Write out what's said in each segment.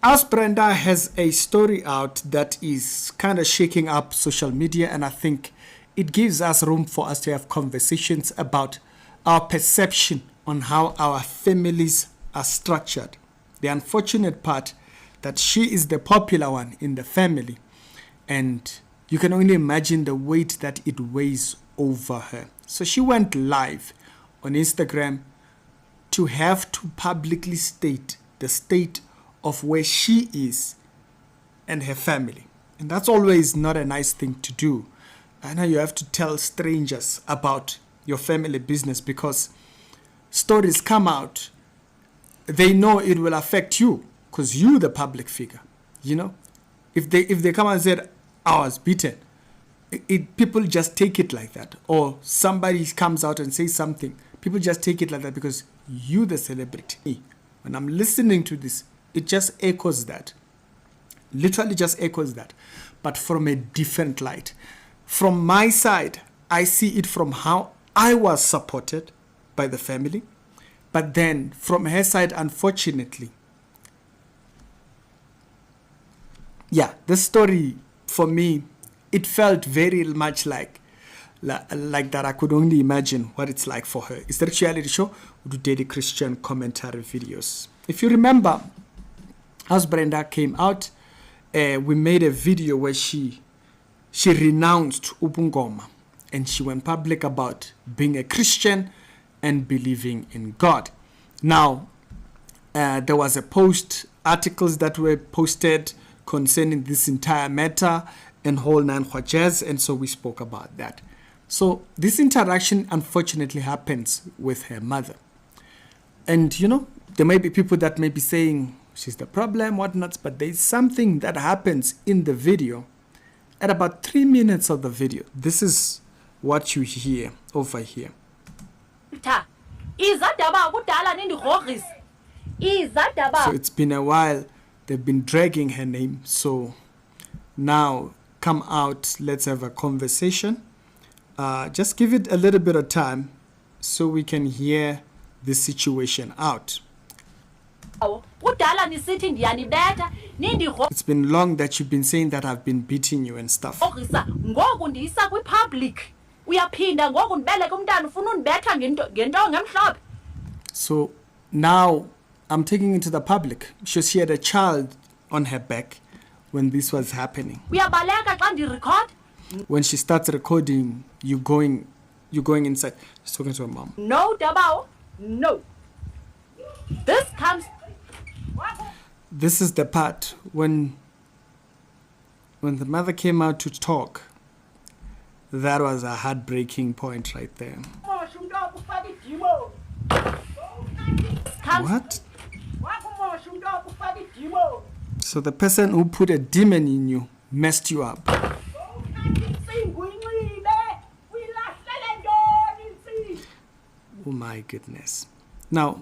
As Brenda has a story out that is kind of shaking up social media, and I think it gives us room for us to have conversations about our perception on how our families are structured. The unfortunate part that she is the popular one in the family, and you can only imagine the weight that it weighs over her. So she went live on Instagram to have to publicly state the state of where she is and her family. And that's always not a nice thing to do. I know you have to tell strangers about your family business because stories come out. They know it will affect you because you the public figure. You know, if they come and said, I was beaten, people just take it like that. Or somebody comes out and says something, people just take it like that because you the celebrity. When I'm listening to this, it just echoes that. Literally just echoes that. But from a different light. From my side, I see it from how I was supported by the family. But then from her side, unfortunately, this story for me, it felt very much like that. I could only imagine what it's like for her. It's the reality show. We do daily Christian commentary videos. If you remember, as Brenda came out, we made a video where she renounced bo-Sangoma and she went public about being a Christian and believing in God. Now, there was a articles that were posted concerning this entire matter and whole nine jazz, and so we spoke about that. So this interaction unfortunately happens with her mother. And you know, there may be people that may be saying she's the problem, whatnot, but there's something that happens in the video. At about 3 minutes of the video, this is what you hear over here. So it's been a while, they've been dragging her name. So now come out, let's have a conversation. Just give it a little bit of time so we can hear the situation out. It's been long that you've been saying that I've been beating you and stuff. So now I'm taking it to the public. She had a child on her back when this was happening. When she starts recording, you're going inside. She's talking to her mom. No, Dabao, no. This is the part when the mother came out to talk. That was a heartbreaking point right there. What? So the person who put a demon in you messed you up. Oh my goodness. Now,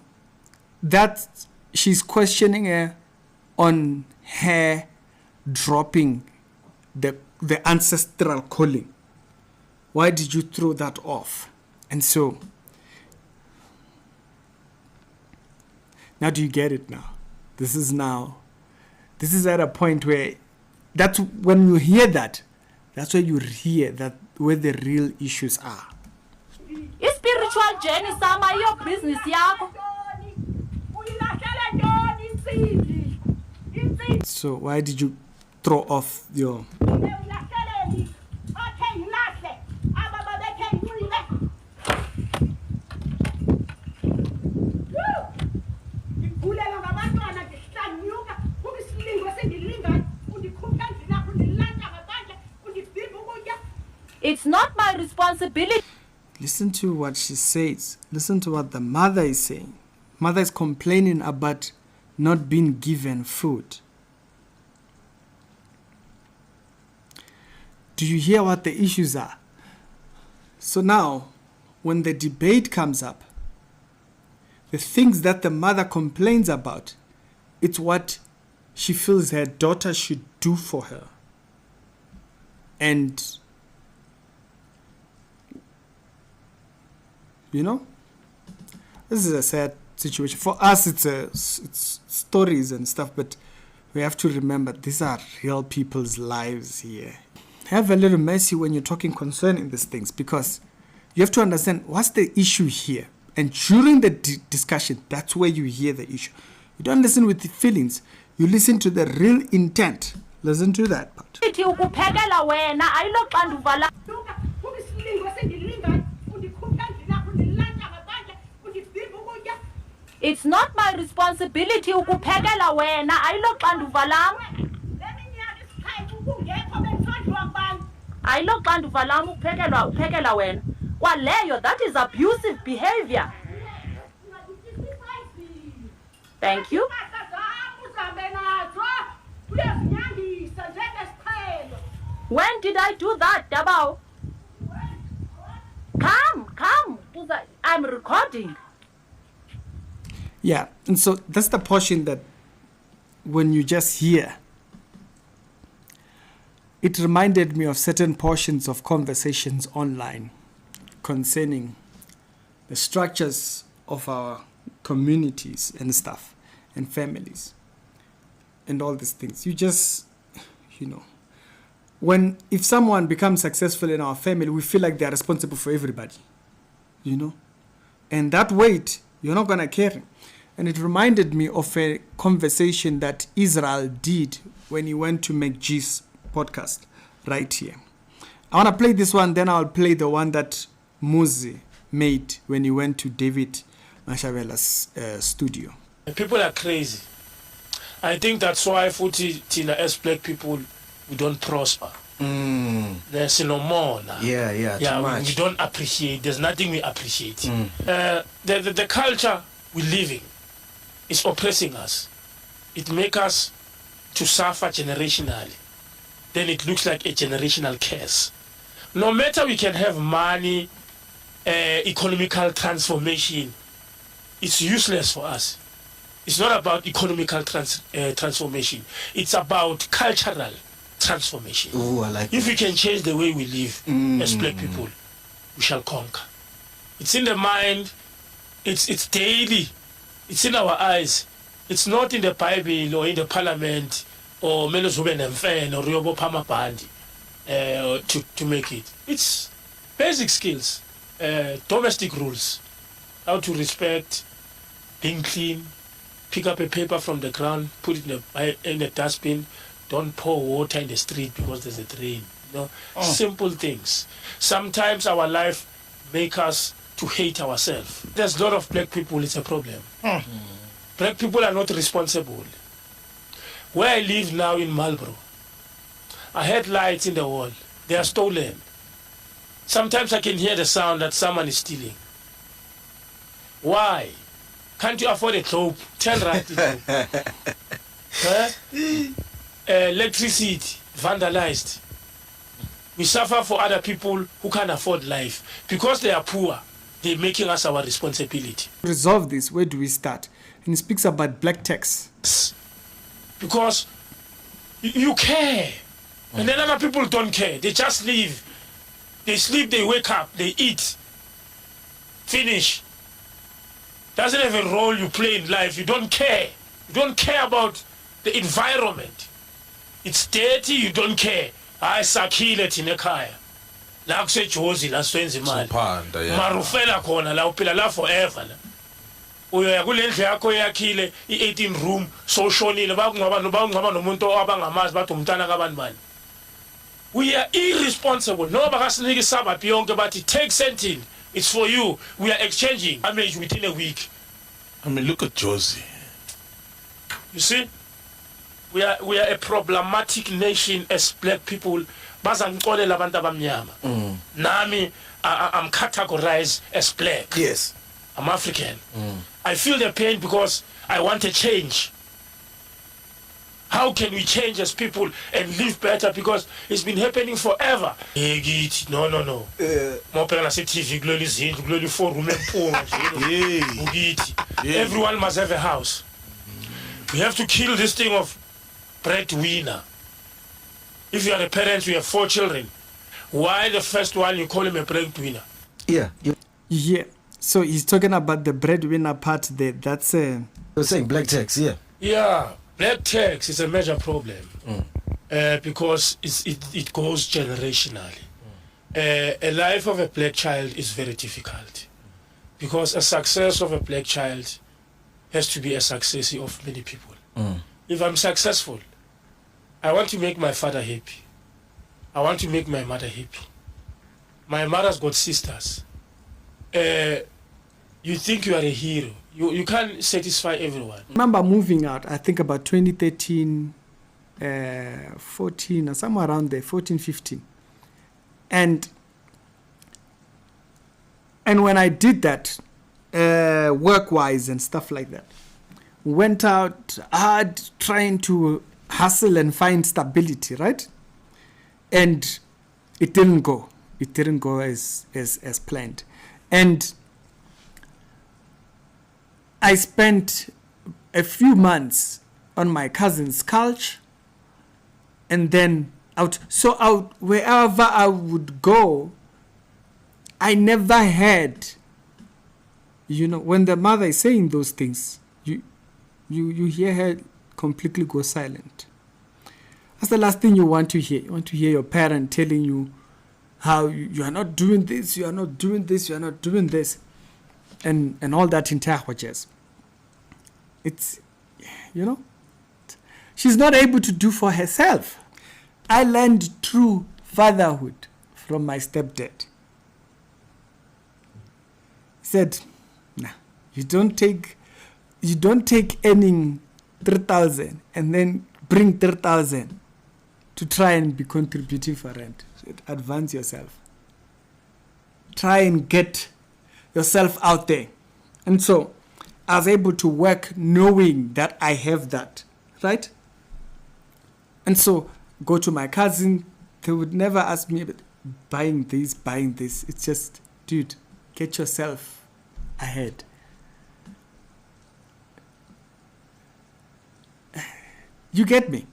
that she's questioning her on her dropping the ancestral calling. Why did you throw that off? And so, now do you get it now? This is at a point where, that's when you hear that, that's where you hear that where the real issues are. Spiritual journey, sama your business yako. So why did you throw off your... It's not my responsibility. Listen to what she says. Listen to what the mother is saying. Mother is complaining about not being given food. Do you hear what the issues are? So now, when the debate comes up, the things that the mother complains about, it's what she feels her daughter should do for her. And you know, this is a sad situation. For us, it's stories and stuff, but we have to remember these are real people's lives here. Have a little mercy when you're talking concerning these things, because you have to understand what's the issue here. And during the discussion, that's where you hear the issue. You don't listen with the feelings. You listen to the real intent. Listen to that part. It's not my responsibility ukuphekela wena ayiloxanduva lam. Ayiloxanduva lam uphekela wena. Kwaleyo, that is abusive behavior. Thank you. When did I do that, Dabao? Come. I'm recording. Yeah, and so that's the portion that when you just hear, it reminded me of certain portions of conversations online concerning the structures of our communities and stuff and families and all these things. You just, if someone becomes successful in our family, we feel like they're responsible for everybody, and that weight you're not going to carry. And it reminded me of a conversation that Israel did when he went to McG's podcast right here. I want to play this one, then I'll play the one that Muzi made when he went to David Mashabela's studio. People are crazy. I think that's why Tina, as black people, we don't prosper. There's no more now. Yeah, too much. We don't appreciate. There's nothing we appreciate. The culture we're living is oppressing us. It makes us to suffer generationally. Then it looks like a generational curse. No matter we can have money, economical transformation, it's useless for us. It's not about economical transformation. It's about cultural transformation. Ooh, I like if that. we can change the way we live as black people, we shall conquer. It's in the mind. It's daily. It's in our eyes. It's not in the Bible or in the parliament or Melozube Nemfen or Riobo Pamapandi to make it. It's basic skills, domestic rules, how to respect, being clean, pick up a paper from the ground, put it in the dustbin, don't pour water in the street because there's a drain. Simple things. Sometimes our life make us to hate ourselves. There's a lot of black people, it's a problem. Black people are not responsible. Where I live now in Marlborough, I had lights in the wall. They are stolen. Sometimes I can hear the sound that someone is stealing. Why? Can't you afford a globe? 10 rand. Electricity vandalized. We suffer for other people who can't afford life. Because they are poor, they're making us our responsibility. To resolve this, where do we start? And he speaks about black tax. Because you care. And then other people don't care. They just live. They sleep, they wake up, they eat. Finish. Doesn't have a role you play in life. You don't care. You don't care about the environment. It's dirty, you don't care. I sakhile thina ekhaya. La kusejozi la swenza imali. Marufela khona la uphila la forever la. Uyoya kulendlu yakho yakhile i18 room so shonile bakungaba nomuntu abangamazi bathi umntana kabani bani. We are irresponsible. No bakasiniki sabathi yonke bathi take something. It's for you. We are exchanging damage within a week. I mean, look at Josie. You see? We are a problematic nation as black people. Bazangixolela abantu abamnyama. Nami I'm categorized as black. Yes. I'm African. I feel the pain because I want a change. How can we change as people and live better? Because it's been happening forever. No. Mopela se TV gloli zindlu gloli 4 room Everyone must have a house. We have to kill this thing of breadwinner. If you are a parent, you have 4 children. Why the first one you call him a breadwinner? Yeah. Yeah. So he's talking about the breadwinner part there. That's You're saying black tax, yeah. Yeah. black tax is a major problem because it goes generationally. A life of a black child is very difficult because a success of a black child has to be a success of many people. If I'm successful, I want to make my father happy. I want to make my mother happy. My mother's got sisters. You think you are a hero. You can't satisfy everyone. I remember moving out, I think about 2013, 14 or somewhere around there, 14, 15. And when I did that, work-wise and stuff like that, went out hard trying to hustle and find stability, right? And it didn't go. It didn't go as planned. And I spent a few months on my cousin's couch, and then out wherever I would go, I never had, when the mother is saying those things, you hear her completely go silent. That's the last thing you want to hear. You want to hear your parent telling you how you are not doing this, you are not doing this, you are not doing this, and all that in Tahwajas. It's, she's not able to do for herself. I learned true fatherhood from my stepdad. He said, "Nah, you don't take earning 3,000 and then bring 3,000 to try and be contributing for rent. Advance yourself. Try and get yourself out there." And so I was able to work knowing that I have that, right? And so go to my cousin, they would never ask me about buying this. It's just, dude, get yourself ahead. You get me?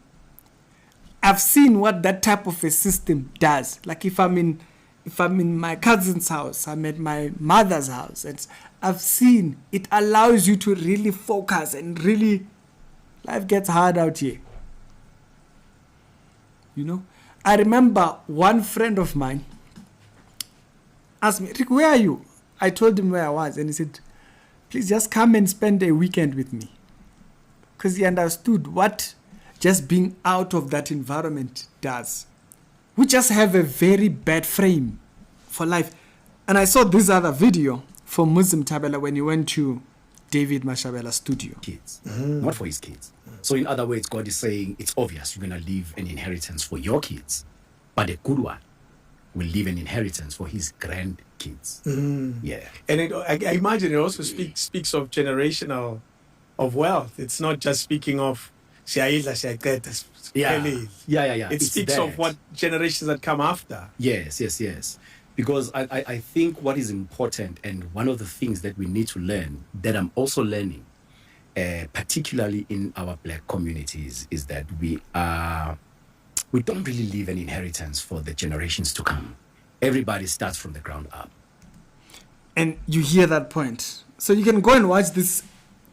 I've seen what that type of a system does. Like if I'm in my cousin's house, I'm at my mother's house, and I've seen it allows you to really focus and really, life gets hard out here. I remember one friend of mine asked me, "Rick, where are you?" I told him where I was, and he said, "Please just come and spend a weekend with me." Because he understood what just being out of that environment does. We just have a very bad frame for life. And I saw this other video from Muslim Tabela when he went to David Mashabela's studio. Kids, not for his kids. So in other words, God is saying it's obvious you're going to leave an inheritance for your kids, but a good one will leave an inheritance for his grandkids. Yeah. And I imagine it also speaks of generational of wealth. It's not just speaking of Yeah. It speaks of what generations that come after. Yes. Because I think what is important, and one of the things that we need to learn, that I'm also learning, particularly in our black communities, is that we don't really leave an inheritance for the generations to come. Everybody starts from the ground up. And you hear that point. So you can go and watch this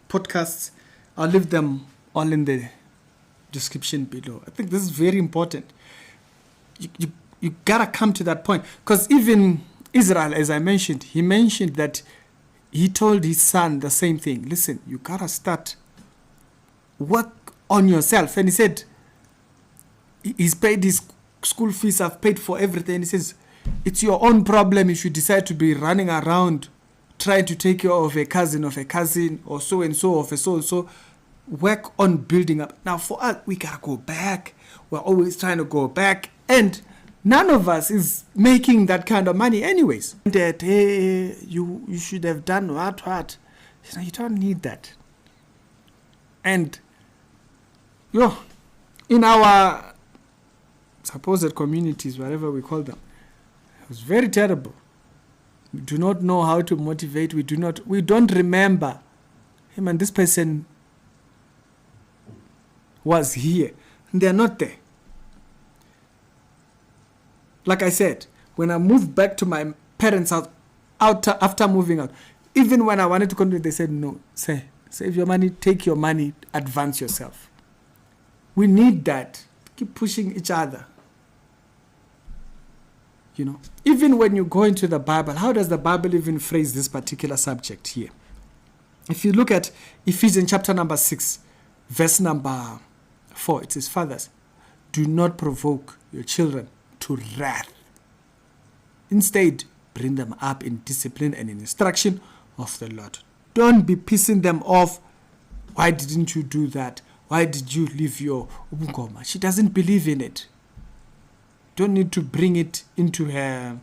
podcast. I'll leave them all in the description below. I think this is very important. You gotta come to that point, because even Israel, as I mentioned, he mentioned that he told his son the same thing. Listen, you gotta start work on yourself. And he said he's paid his school fees, I've paid for everything. And he says it's your own problem if you decide to be running around trying to take care of a cousin or so and so of a so and so. Work on building up. Now for us, we gotta go back. We're always trying to go back, and none of us is making that kind of money anyways. That, hey, you should have done what? You don't need that. And in our supposed communities, whatever we call them, it was very terrible. We do not know how to motivate. We don't remember. Hey man, this person was here, and they're not there. Like I said, when I moved back to my parents' house after moving out, even when I wanted to continue, they said, no, save your money, take your money, advance yourself. We need that. Keep pushing each other. You know, even when you go into the Bible, how does the Bible even phrase this particular subject here? If you look at Ephesians chapter number 6, verse number 4, it says, fathers, do not provoke your children to wrath. Instead, bring them up in discipline and in instruction of the Lord. Don't be pissing them off. Why didn't you do that? Why did you leave your bo-Sangoma? She doesn't believe in it. Don't need to bring it into her.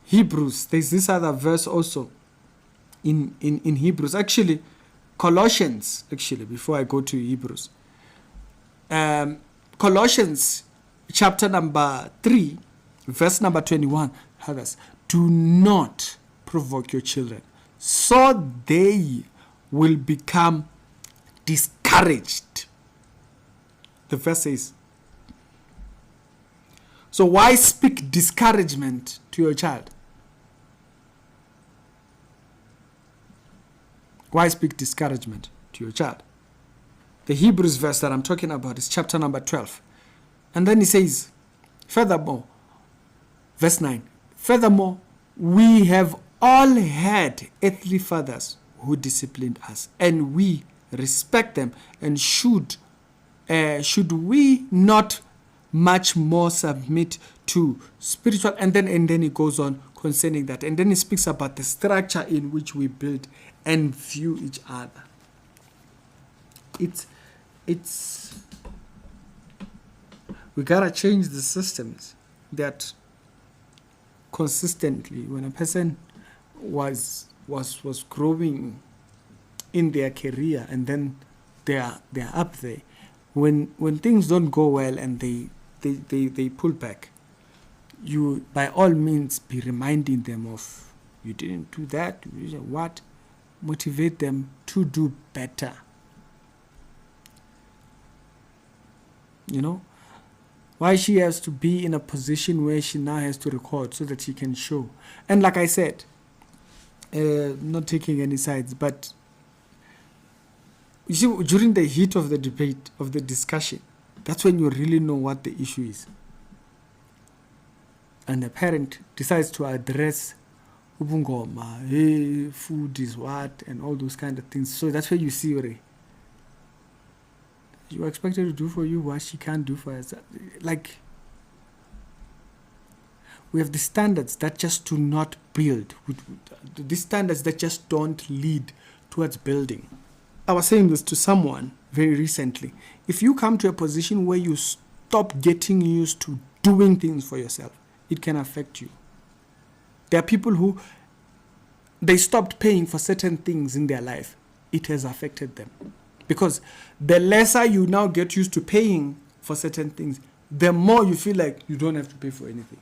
Hebrews, there's this other verse also in Hebrews. Actually, Colossians, before I go to Hebrews. Colossians chapter number 3, verse number 21. Others, do not provoke your children, so they will become discouraged. The verse says, so why speak discouragement to your child? Why speak discouragement to your child? The Hebrews verse that I'm talking about is chapter number 12. And then he says, furthermore, verse 9, furthermore, we have all had earthly fathers who disciplined us, and we respect them. And should we not much more submit to spiritual? And then he goes on concerning that. And then he speaks about the structure in which we build and view each other. It's we gotta change the systems that consistently, when a person was growing in their career and then they're up there, when things don't go well and they pull back, you by all means be reminding them of, you didn't do that, you did what, motivate them to do better. You know, why she has to be in a position where she now has to record so that she can show. And like I said, not taking any sides, but you see, during the heat of the debate, of the discussion, that's when you really know what the issue is. And a parent decides to address bo-Sangoma, hey, food is what, and all those kind of things. So that's where you see Ray. You expect her to do for you what she can't do for us. Like, we have the standards that just do not build. The standards that just don't lead towards building. I was saying this to someone very recently. If you come to a position where you stop getting used to doing things for yourself, it can affect you. There are people who, they stopped paying for certain things in their life. It has affected them. Because the lesser you now get used to paying for certain things, the more you feel like you don't have to pay for anything.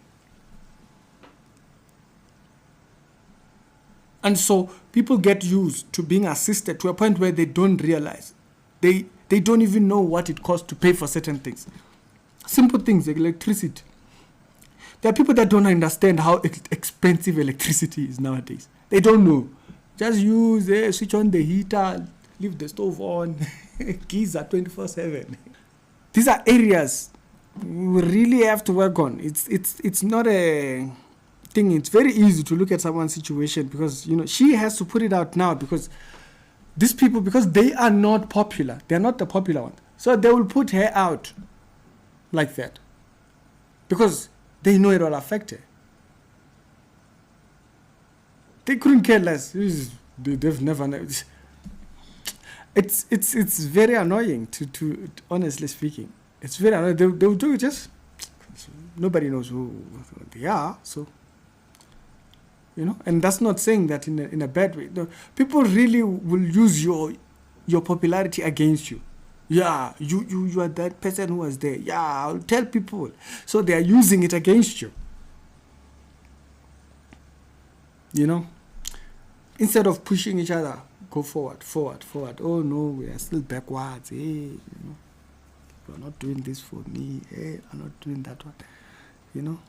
And so people get used to being assisted to a point where they don't realize. They don't even know what it costs to pay for certain things. Simple things like electricity. There are people that don't understand how expensive electricity is nowadays. They don't know. Just use, switch on the heater, leave the stove on, geyser 24/7. These are areas we really have to work on. It's not a thing. It's very easy to look at someone's situation because, you know, she has to put it out now because these people, because they are not popular, they're not the popular one. So they will put her out like that because they know it will affect her. They couldn't care less. They've never. It's very annoying to honestly speaking. It's very annoying. They'll do it just. Nobody knows who they are. So, you know, and that's not saying that in a bad way. No, people really will use your popularity against you. Yeah, you are that person who was there. Yeah, I'll tell people. So they are using it against you. You know, instead of pushing each other, go forward. Oh no, we are still backwards. Hey, you know, you're not doing this for me. Hey, I'm not doing that one. You know.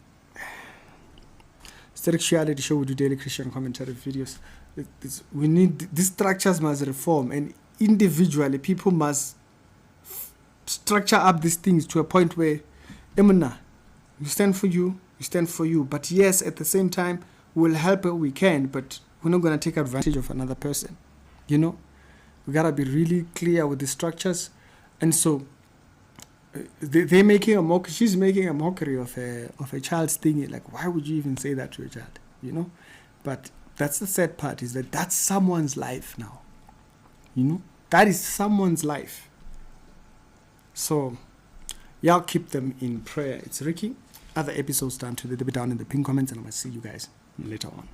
Sexuality show, we do daily Christian commentary videos. We need these structures must reform, and individually, people must structure up these things to a point where, Emuna, we stand for you, we stand for you. But yes, at the same time, we'll help where we can, but we're not going to take advantage of another person. You know, we got to be really clear with the structures. And so they're making a mockery. She's making a mockery of a child's thing. Like, why would you even say that to a child? You know, but that's the sad part, is that that's someone's life now. You know, that is someone's life. So y'all keep them in prayer. It's Ricky. Other episodes done today, they'll be down in the pin comments, and I'm gonna see you guys later on.